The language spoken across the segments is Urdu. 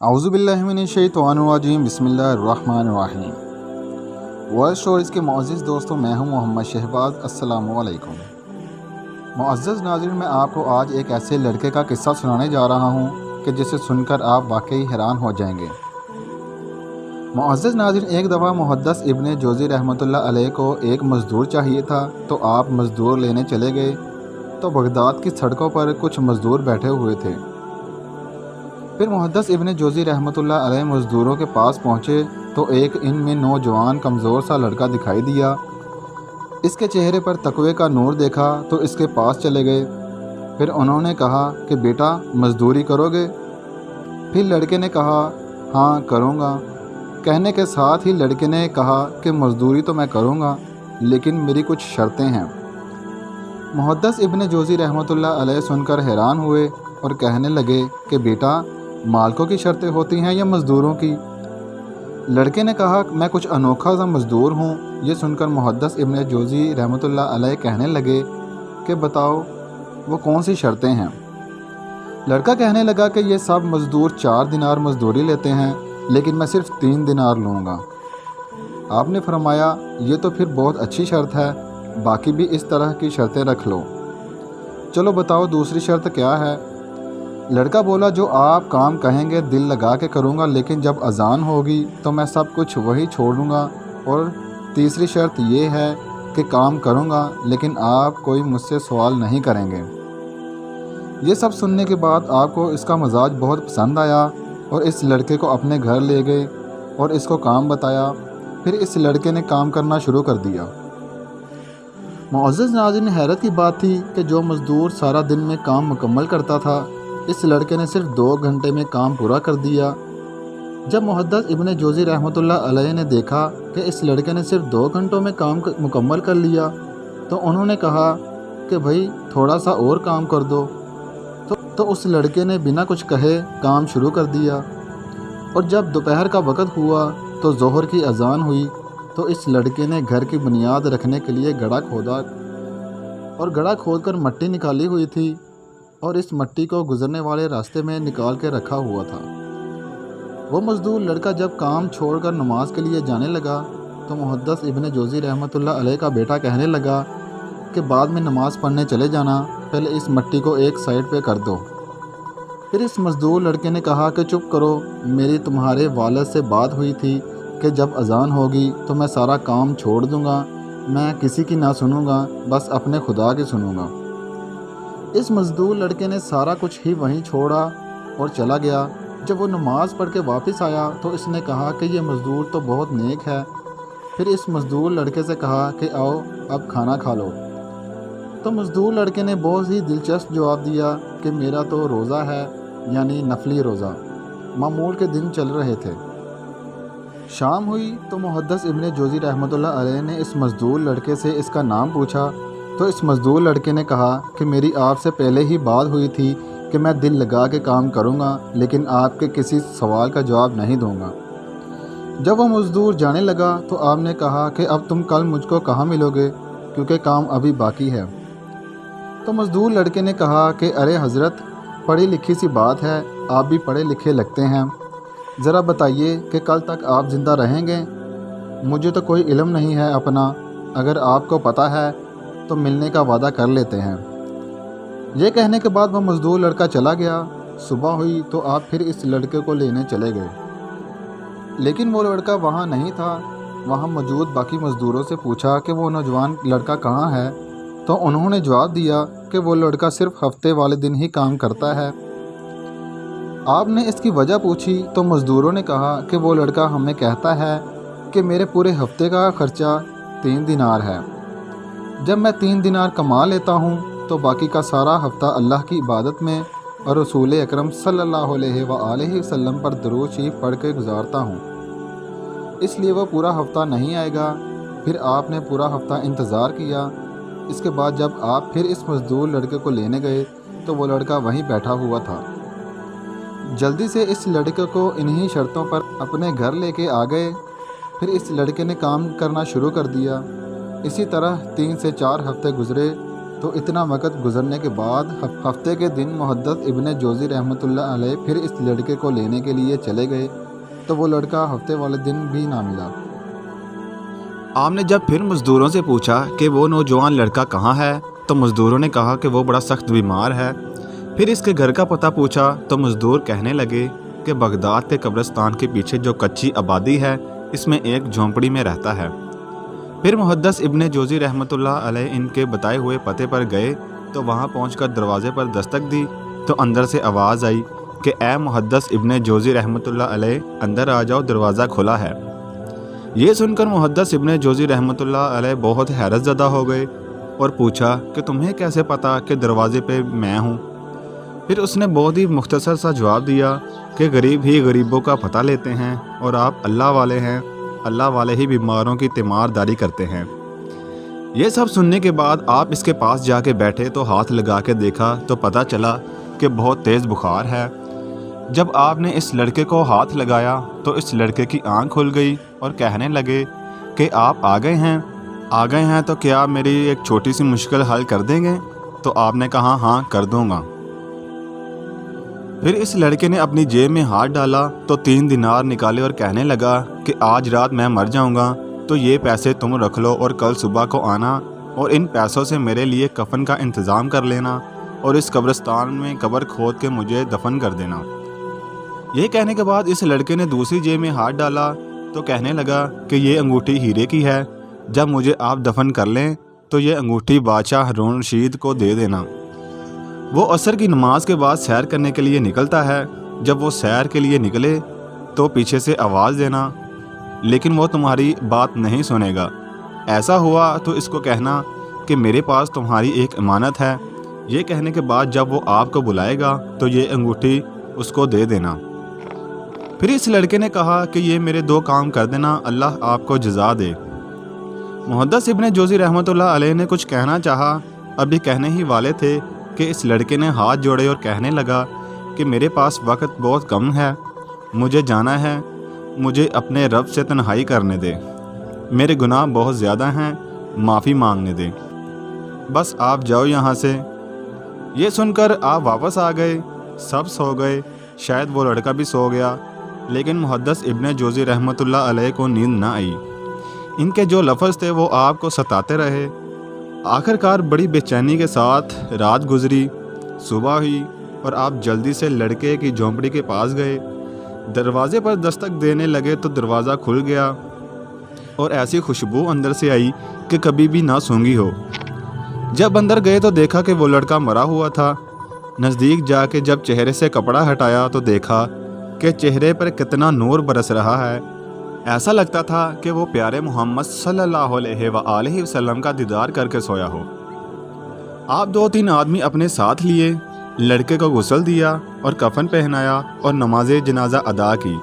اعوذ باللہ من الشیطان الرجیم، بسم اللہ الرحمن الرحیم۔ ورلڈ اسٹوریز کے معزز دوستوں، میں ہوں محمد شہباز۔ السلام علیکم معزز ناظرین، میں آپ کو آج ایک ایسے لڑکے کا قصہ سنانے جا رہا ہوں کہ جسے سن کر آپ واقعی حیران ہو جائیں گے۔ معزز ناظرین، ایک دفعہ محدث ابن جوزی رحمۃ اللہ علیہ کو ایک مزدور چاہیے تھا، تو آپ مزدور لینے چلے گئے تو بغداد کی سڑکوں پر کچھ مزدور بیٹھے ہوئے تھے۔ پھر محدث ابن جوزی رحمۃ اللہ علیہ مزدوروں کے پاس پہنچے تو ایک ان میں نوجوان کمزور سا لڑکا دکھائی دیا۔ اس کے چہرے پر تقوی کا نور دیکھا تو اس کے پاس چلے گئے۔ پھر انہوں نے کہا کہ بیٹا مزدوری کرو گے؟ پھر لڑکے نے کہا ہاں کروں گا۔ کہنے کے ساتھ ہی لڑکے نے کہا کہ مزدوری تو میں کروں گا، لیکن میری کچھ شرطیں ہیں۔ محدث ابن جوزی رحمۃ اللہ علیہ سن کر حیران ہوئے اور کہنے لگے کہ بیٹا مالکوں کی شرطیں ہوتی ہیں یا مزدوروں کی؟ لڑکے نے کہا میں کچھ انوکھا سا مزدور ہوں۔ یہ سن کر محدث ابن جوزی رحمۃ اللہ علیہ کہنے لگے کہ بتاؤ وہ کون سی شرطیں ہیں؟ لڑکا کہنے لگا کہ یہ سب مزدور 4 دینار مزدوری لیتے ہیں، لیکن میں صرف 3 دینار لوں گا۔ آپ نے فرمایا یہ تو پھر بہت اچھی شرط ہے، باقی بھی اس طرح کی شرطیں رکھ لو۔ چلو بتاؤ دوسری شرط کیا ہے؟ لڑکا بولا جو آپ کام کہیں گے دل لگا کے کروں گا، لیکن جب اذان ہوگی تو میں سب کچھ وہی چھوڑ دوں گا، اور تیسری شرط یہ ہے کہ کام کروں گا لیکن آپ کوئی مجھ سے سوال نہیں کریں گے۔ یہ سب سننے کے بعد آپ کو اس کا مزاج بہت پسند آیا اور اس لڑکے کو اپنے گھر لے گئے اور اس کو کام بتایا۔ پھر اس لڑکے نے کام کرنا شروع کر دیا۔ معزز ناظرین، حیرت کی بات تھی کہ جو مزدور سارا دن میں کام مکمل کرتا تھا، اس لڑکے نے صرف 2 گھنٹے میں کام پورا کر دیا۔ جب محدث ابن جوزی رحمۃ اللہ علیہ نے دیکھا کہ اس لڑکے نے صرف 2 گھنٹوں میں کام مکمل کر لیا، تو انہوں نے کہا کہ بھائی تھوڑا سا اور کام کر دو۔ تو اس لڑکے نے بنا کچھ کہے کام شروع کر دیا، اور جب دوپہر کا وقت ہوا تو ظہر کی اذان ہوئی تو اس لڑکے نے گھر کی بنیاد رکھنے کے لیے گڑھا کھودا، اور گڑھا کھود کر مٹی نکالی ہوئی تھی اور اس مٹی کو گزرنے والے راستے میں نکال کے رکھا ہوا تھا۔ وہ مزدور لڑکا جب کام چھوڑ کر نماز کے لیے جانے لگا تو محدث ابن جوزی رحمۃ اللہ علیہ کا بیٹا کہنے لگا کہ بعد میں نماز پڑھنے چلے جانا، پہلے اس مٹی کو ایک سائڈ پہ کر دو۔ پھر اس مزدور لڑکے نے کہا کہ چپ کرو، میری تمہارے والد سے بات ہوئی تھی کہ جب اذان ہوگی تو میں سارا کام چھوڑ دوں گا، میں کسی کی نہ سنوں گا، بس اپنے خدا کی سنوں گا۔ اس مزدور لڑکے نے سارا کچھ ہی وہیں چھوڑا اور چلا گیا۔ جب وہ نماز پڑھ کے واپس آیا تو اس نے کہا کہ یہ مزدور تو بہت نیک ہے۔ پھر اس مزدور لڑکے سے کہا کہ آؤ اب کھانا کھا لو۔ تو مزدور لڑکے نے بہت ہی دلچسپ جواب دیا کہ میرا تو روزہ ہے، یعنی نفلی روزہ۔ معمول کے دن چل رہے تھے۔ شام ہوئی تو محدث ابن جوزی رحمۃ اللہ علیہ نے اس مزدور لڑکے سے اس کا نام پوچھا، تو اس مزدور لڑکے نے کہا کہ میری آپ سے پہلے ہی بات ہوئی تھی کہ میں دل لگا کے کام کروں گا، لیکن آپ کے کسی سوال کا جواب نہیں دوں گا۔ جب وہ مزدور جانے لگا تو آپ نے کہا کہ اب تم کل مجھ کو کہاں ملو گے، کیونکہ کام ابھی باقی ہے۔ تو مزدور لڑکے نے کہا کہ ارے حضرت، پڑھی لکھی سی بات ہے، آپ بھی پڑھے لکھے لگتے ہیں، ذرا بتائیے کہ کل تک آپ زندہ رہیں گے؟ مجھے تو کوئی علم نہیں ہے اپنا، اگر آپ کو پتہ ہے تو ملنے کا وعدہ کر لیتے ہیں۔ یہ کہنے کے بعد وہ مزدور لڑکا چلا گیا۔ صبح ہوئی تو آپ پھر اس لڑکے کو لینے چلے گئے، لیکن وہ لڑکا وہاں نہیں تھا۔ وہاں موجود باقی مزدوروں سے پوچھا کہ وہ نوجوان لڑکا کہاں ہے، تو انہوں نے جواب دیا کہ وہ لڑکا صرف ہفتے والے دن ہی کام کرتا ہے۔ آپ نے اس کی وجہ پوچھی تو مزدوروں نے کہا کہ وہ لڑکا ہمیں کہتا ہے کہ میرے پورے ہفتے کا خرچہ 3 دینار ہے، جب میں 3 دینار کما لیتا ہوں تو باقی کا سارا ہفتہ اللہ کی عبادت میں اور رسول اکرم صلی اللہ علیہ وآلہ وسلم پر درود شریف پڑھ کے گزارتا ہوں، اس لیے وہ پورا ہفتہ نہیں آئے گا۔ پھر آپ نے پورا ہفتہ انتظار کیا۔ اس کے بعد جب آپ پھر اس مزدور لڑکے کو لینے گئے تو وہ لڑکا وہیں بیٹھا ہوا تھا۔ جلدی سے اس لڑکے کو انہی شرطوں پر اپنے گھر لے کے آ گئے۔ پھر اس لڑکے نے کام کرنا شروع کر دیا۔ اسی طرح 3 سے 4 ہفتے گزرے۔ تو اتنا وقت گزرنے کے بعد ہفتے کے دن محدث ابن جوزی رحمۃ اللہ علیہ پھر اس لڑکے کو لینے کے لیے چلے گئے تو وہ لڑکا ہفتے والے دن بھی نہ ملا۔ آپ نے جب پھر مزدوروں سے پوچھا کہ وہ نوجوان لڑکا کہاں ہے تو مزدوروں نے کہا کہ وہ بڑا سخت بیمار ہے۔ پھر اس کے گھر کا پتہ پوچھا تو مزدور کہنے لگے کہ بغداد کے قبرستان کے پیچھے جو کچی آبادی ہے اس میں ایک جھونپڑی میں رہتا ہے۔ پھر محدث ابن جوزی رحمۃ اللہ علیہ ان کے بتائے ہوئے پتے پر گئے تو وہاں پہنچ کر دروازے پر دستک دی تو اندر سے آواز آئی کہ اے محدث ابن جوزی رحمۃ اللہ علیہ اندر آ جاؤ، دروازہ کھلا ہے۔ یہ سن کر محدث ابن جوزی رحمۃ اللہ علیہ بہت حیرت زدہ ہو گئے اور پوچھا کہ تمہیں کیسے پتا کہ دروازے پہ میں ہوں؟ پھر اس نے بہت ہی مختصر سا جواب دیا کہ غریب ہی غریبوں کا پتہ لیتے ہیں اور آپ اللہ والے ہیں، اللہ والے ہی بیماروں کی تیمارداری کرتے ہیں۔ یہ سب سننے کے بعد آپ اس کے پاس جا کے بیٹھے تو ہاتھ لگا کے دیکھا تو پتہ چلا کہ بہت تیز بخار ہے۔ جب آپ نے اس لڑکے کو ہاتھ لگایا تو اس لڑکے کی آنکھ کھل گئی اور کہنے لگے کہ آپ آ گئے ہیں تو کیا میری ایک چھوٹی سی مشکل حل کر دیں گے؟ تو آپ نے کہا ہاں کر دوں گا۔ پھر اس لڑکے نے اپنی جیب میں ہاتھ ڈالا تو 3 دینار نکالے اور کہنے لگا کہ آج رات میں مر جاؤں گا تو یہ پیسے تم رکھ لو اور کل صبح کو آنا اور ان پیسوں سے میرے لیے کفن کا انتظام کر لینا اور اس قبرستان میں قبر کھود کے مجھے دفن کر دینا۔ یہ کہنے کے بعد اس لڑکے نے دوسری جیب میں ہاتھ ڈالا تو کہنے لگا کہ یہ انگوٹھی ہیرے کی ہے، جب مجھے آپ دفن کر لیں تو یہ انگوٹھی بادشاہ ہارون رشید کو دے دینا۔ وہ عصر کی نماز کے بعد سیر کرنے کے لیے نکلتا ہے، جب وہ سیر کے لیے نکلے تو پیچھے سے آواز دینا، لیکن وہ تمہاری بات نہیں سنے گا۔ ایسا ہوا تو اس کو کہنا کہ میرے پاس تمہاری ایک امانت ہے۔ یہ کہنے کے بعد جب وہ آپ کو بلائے گا تو یہ انگوٹھی اس کو دے دینا۔ پھر اس لڑکے نے کہا کہ یہ میرے 2 کام کر دینا، اللہ آپ کو جزا دے۔ محدث ابن جوزی رحمۃ اللہ علیہ نے کچھ کہنا چاہا، ابھی کہنے ہی والے تھے کہ اس لڑکے نے ہاتھ جوڑے اور کہنے لگا کہ میرے پاس وقت بہت کم ہے، مجھے جانا ہے، مجھے اپنے رب سے تنہائی کرنے دے، میرے گناہ بہت زیادہ ہیں، معافی مانگنے دے، بس آپ جاؤ یہاں سے۔ یہ سن کر آپ واپس آ گئے، سب سو گئے، شاید وہ لڑکا بھی سو گیا، لیکن محدث ابن جوزی رحمۃ اللہ علیہ کو نیند نہ آئی۔ ان کے جو لفظ تھے وہ آپ کو ستاتے رہے۔ آخر کار بڑی بے چینی کے ساتھ رات گزری، صبح ہوئی اور آپ جلدی سے لڑکے کی جھونپڑی کے پاس گئے، دروازے پر دستک دینے لگے تو دروازہ کھل گیا اور ایسی خوشبو اندر سے آئی کہ کبھی بھی نہ سونگھی ہو۔ جب اندر گئے تو دیکھا کہ وہ لڑکا مرا ہوا تھا۔ نزدیک جا کے جب چہرے سے کپڑا ہٹایا تو دیکھا کہ چہرے پر کتنا نور برس رہا ہے، ایسا لگتا تھا کہ وہ پیارے محمد صلی اللہ علیہ وآلہ وسلم کا دیدار کر کے سویا ہو۔ آپ 2-3 آدمی اپنے ساتھ لیے، لڑکے کو غسل دیا اور کفن پہنایا اور نماز جنازہ ادا کی۔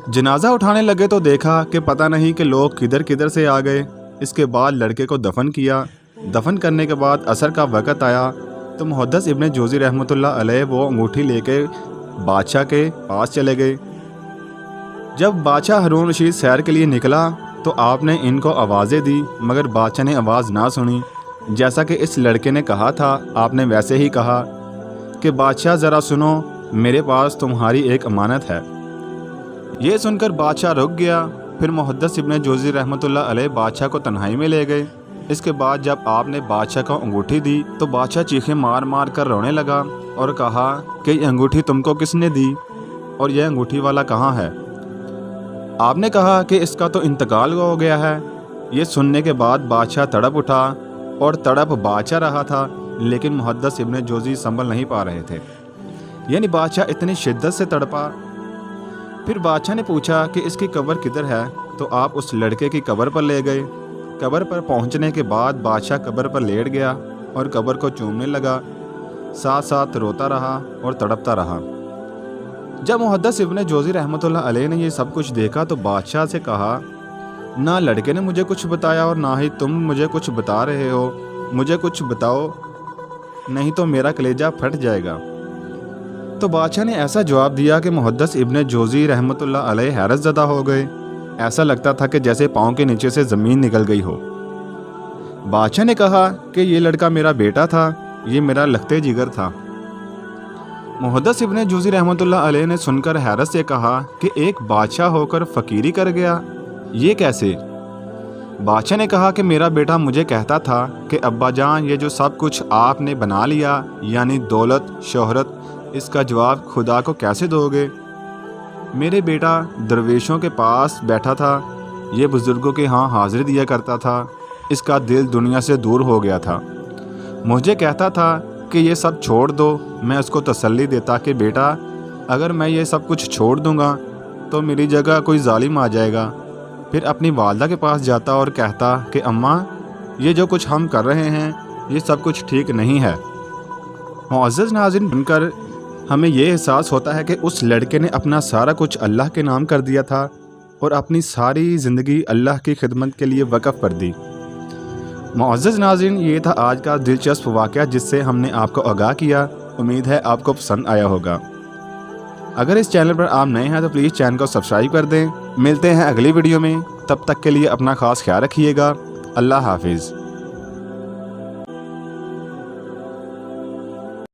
جنازہ اٹھانے لگے تو دیکھا کہ پتہ نہیں کہ لوگ کدھر کدھر سے آ گئے۔ اس کے بعد لڑکے کو دفن کیا۔ دفن کرنے کے بعد عصر کا وقت آیا تو محدث ابن جوزی رحمۃ اللہ علیہ وہ انگوٹھی لے کے بادشاہ کے پاس چلے گئے۔ جب بادشاہ ہارون رشید سیر کے لیے نکلا تو آپ نے ان کو آوازیں دی، مگر بادشاہ نے آواز نہ سنی۔ جیسا کہ اس لڑکے نے کہا تھا، آپ نے ویسے ہی کہا کہ بادشاہ ذرا سنو، میرے پاس تمہاری ایک امانت ہے۔ یہ سن کر بادشاہ رک گیا۔ پھر محدث ابن جوزی رحمۃ اللہ علیہ بادشاہ کو تنہائی میں لے گئے۔ اس کے بعد جب آپ نے بادشاہ کو انگوٹھی دی تو بادشاہ چیخیں مار مار کر رونے لگا اور کہا کہ یہ انگوٹھی تم کو کس نے دی اور یہ انگوٹھی والا کہاں ہے؟ آپ نے کہا کہ اس کا تو انتقال ہو گیا ہے۔ یہ سننے کے بعد بادشاہ تڑپ اٹھا اور تڑپ بادشاہ رہا تھا، لیکن محدث ابن جوزی سنبھل نہیں پا رہے تھے، یعنی بادشاہ اتنی شدت سے تڑپا۔ پھر بادشاہ نے پوچھا کہ اس کی قبر کدھر ہے تو آپ اس لڑکے کی قبر پر لے گئے۔ قبر پر پہنچنے کے بعد بادشاہ قبر پر لیٹ گیا اور قبر کو چومنے لگا، ساتھ ساتھ روتا رہا اور تڑپتا رہا۔ جب محدث ابن جوزی رحمۃ اللہ علیہ نے یہ سب کچھ دیکھا تو بادشاہ سے کہا، نہ لڑکے نے مجھے کچھ بتایا اور نہ ہی تم مجھے کچھ بتا رہے ہو، مجھے کچھ بتاؤ نہیں تو میرا کلیجہ پھٹ جائے گا۔ تو بادشاہ نے ایسا جواب دیا کہ محدث ابن جوزی رحمۃ اللہ علیہ حیرت زدہ ہو گئے، ایسا لگتا تھا کہ جیسے پاؤں کے نیچے سے زمین نکل گئی ہو۔ بادشاہ نے کہا کہ یہ لڑکا میرا بیٹا تھا، یہ میرا لختے جگر تھا۔ محدث ابن جوزی رحمۃ اللہ علیہ نے سن کر حیرت سے کہا کہ ایک بادشاہ ہو کر فقیری کر گیا، یہ کیسے؟ بادشاہ نے کہا کہ میرا بیٹا مجھے کہتا تھا کہ ابا جان، یہ جو سب کچھ آپ نے بنا لیا، یعنی دولت، شہرت، اس کا جواب خدا کو کیسے دو گے؟ میرے بیٹا درویشوں کے پاس بیٹھا تھا، یہ بزرگوں کے ہاں حاضری دیا کرتا تھا، اس کا دل دنیا سے دور ہو گیا تھا۔ مجھے کہتا تھا کہ یہ سب چھوڑ دو، میں اس کو تسلی دیتا کہ بیٹا اگر میں یہ سب کچھ چھوڑ دوں گا تو میری جگہ کوئی ظالم آ جائے گا۔ پھر اپنی والدہ کے پاس جاتا اور کہتا کہ اماں، یہ جو کچھ ہم کر رہے ہیں یہ سب کچھ ٹھیک نہیں ہے۔ معزز ناظرین، سن کر ہمیں یہ احساس ہوتا ہے کہ اس لڑکے نے اپنا سارا کچھ اللہ کے نام کر دیا تھا اور اپنی ساری زندگی اللہ کی خدمت کے لیے وقف کر دی۔ معزز ناظرین، یہ تھا آج کا دلچسپ واقعہ جس سے ہم نے آپ کو آگاہ کیا۔ امید ہے آپ کو پسند آیا ہوگا۔ اگر اس چینل پر آپ نئے ہیں تو پلیز چینل کو سبسکرائب کر دیں۔ ملتے ہیں اگلی ویڈیو میں، تب تک کے لیے اپنا خاص خیال رکھیے گا۔ اللہ حافظ۔